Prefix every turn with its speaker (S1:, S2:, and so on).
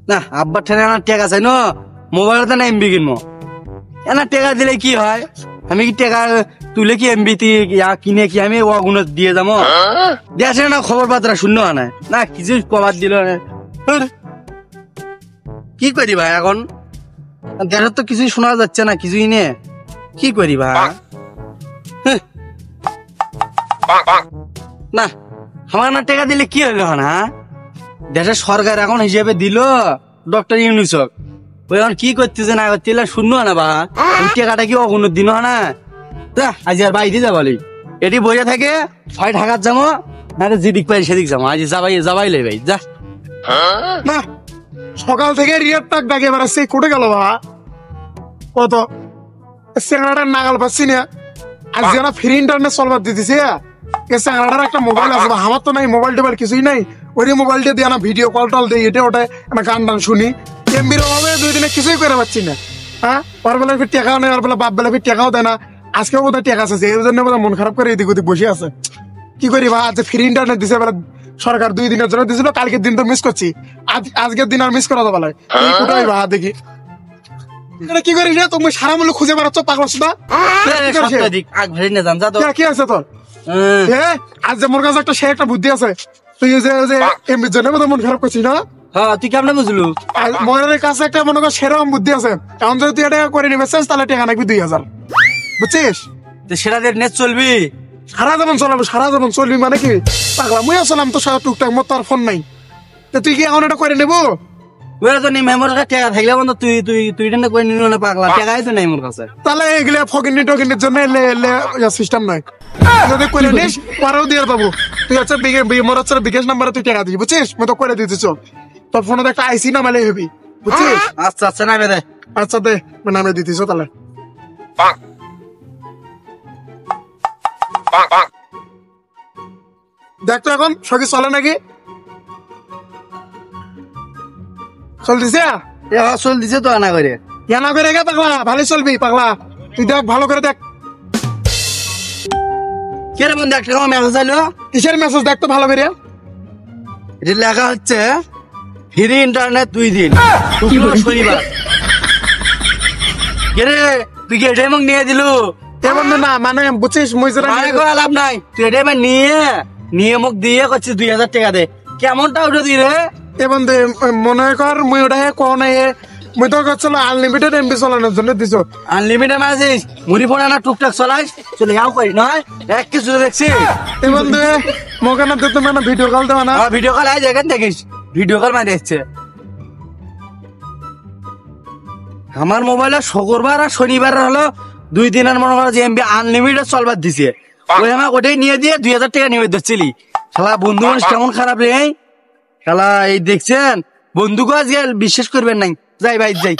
S1: না আব্বার ঠেলে আমার টেকা চাই ন মোবাইলতে না এমবি কিনবো এনা টেকা দিলে কি হয় আমি কি টেকা তুলে কি এমবি কিনে কি আমি ওগুলো দিয়ে যাবো দেশে না খবর পাত্রা শূন্য না না কিছু কবার দিল কি করি ভাই এখন দেশের তো কিছুই শোনা যাচ্ছে না কিছুই নে কি করি ভাই না আমার না টেকা দিলে কি হইলো না দেশের সরকার এখন হিসেবে দিল ডক্টর ইউনুসক ওই এখন কি করতেছে না করতে শূন্য না বা টেকাটা কি অগুণের দিন না আজ আর বাইরে যাবালি এটি বইয়া থাকে হয় ঢাকার যাবো না যেদিক পাই সেদিক যাবো আজ যাবাই লাই ভাই যা
S2: না সকাল থেকে রিয়ার টাক ডাকে বেড়াচ্ছে কোটে গেল বা কত স্যাংরাটার নাগাল পাচ্ছি না আজ যেন ফ্রি ইন্টারনেট চলবার দিতেছে স্যাংরাটার একটা মোবাইল আছে আমার তো নাই মোবাইল টোবাইল কিছুই নাই ওই মোবাইলটা দিয়ে না ভিডিও কল টল দিই এটা ওটাই না গান টান শুনি এমবির অভাবে 2 দিনে কিছুই করে পাচ্ছি না হ্যাঁ ওর বেলা ফির টাকাও নেই ওর বেলা বাপ বেলা ফির টাকাও দেয় না আজকেও বোধহয় টাকা আছে এই জন্য বোধহয় মন খারাপ করে এদিক ওদিক বসে আছে কি করি বা আজ ফ্রি ইন্টারনেট দিছে বেলা সরকার 2 দিনের জন্য দিছিল কালকের দিন তো মিস করছি আজকের দিন আর মিস করা যাবে না এই কোটাই বা দেখি কি করিস রে তুমি সারা মূল্য খুঁজে বেড়াচ্ছ পাগল সুদা কি আছে তোর আজ যে মোর কাছে একটা বুদ্ধি আছে তুই যে এমবির জন্য মন খারাপ করছিস না
S1: তুই কেমন বুঝলু
S2: মনের কাছে একটা মনে কর সেরকম বুদ্ধি আছে এখন যদি তুই এটা করে নিবে তাহলে টাকা নাকি 2000 বুঝছিস
S1: সেটা দিয়ে নেট চলবি
S2: সারা জীবন চলবি মানে কি পাগলা মুই আসলাম তো সারা টুকটাক মোর তার ফোন নাই তুই কি এখন এটা করে নেবো
S1: ওরা তো নেই মোর কাছে টাকা থাকলে বন্ধু তুই তুই তুই এটা করে নিল না পাগলা টাকাই তো নাই মোর কাছে
S2: তাহলে এগুলো ফকিনি টকিনির জন্য সিস্টেম নয় যদি করে নিস পরেও দিয়ে পাবো তুই হচ্ছে মোর হচ্ছে বিকাশ নাম্বারে তুই টাকা দিস বুঝছিস মই তো করে দিতেছ তোর ফোনে একটা আইসি নামালে হবি বুঝছিস
S1: আচ্ছা আচ্ছা নামে দে
S2: আচ্ছা দে নামে দিতেছ তাহলে দেখ তো এখন সকি চলে নাকি চলতেছে
S1: চলতেছে তো আনা করে
S2: না করে গে পাগলা ভালো চলবি পাগলা তুই দেখ ভালো করে দেখ
S1: কেরে বন্ধু একটা মেসেজ আইলো
S2: কিসের মেসেজ দেখ তো ভালো করে
S1: এটা লেখা হচ্ছে ফ্রি ইন্টারনেট 2 দিন শনিবার কেরে তুই কি এটা নিয়ে দিলু
S2: এমন না মানে বুঝছিস মই যেটা
S1: লাভ নাই তুই এটা নিয়ে মুখ দিয়ে করছিস 2000 টাকা দে কেমনটা উঠে দি রে
S2: এবং মনে কর মুই ওটা কোন মুই তো করছিল আনলিমিটেড এমবি চালানোর জন্য দিছ
S1: আনলিমিটেড মানে মুড়ি ফোন না টুকটাক চলাইস চলে যাও কই নয় এক কিছু দেখছি
S2: এবং মোকে না দেখতে মানে ভিডিও কল দেওয়া না
S1: ভিডিও কল আই দেখেন দেখিস ভিডিও কল মানে দেখছে আমার মোবাইলে শুক্রবার আর শনিবার হলো 2 দিনের মনে করা যে এমবি আনলিমিটেড চলবার দিছে ওই আমার ওটাই নিয়ে দিয়ে 2000 টাকা নিয়ে দিচ্ছিলি শালা বন্ধু মানুষ কেমন খারাপ রে শালা এই দেখছেন বন্ধুকে আজকে বিশ্বাস করবেন নাই যাই ভাই যাই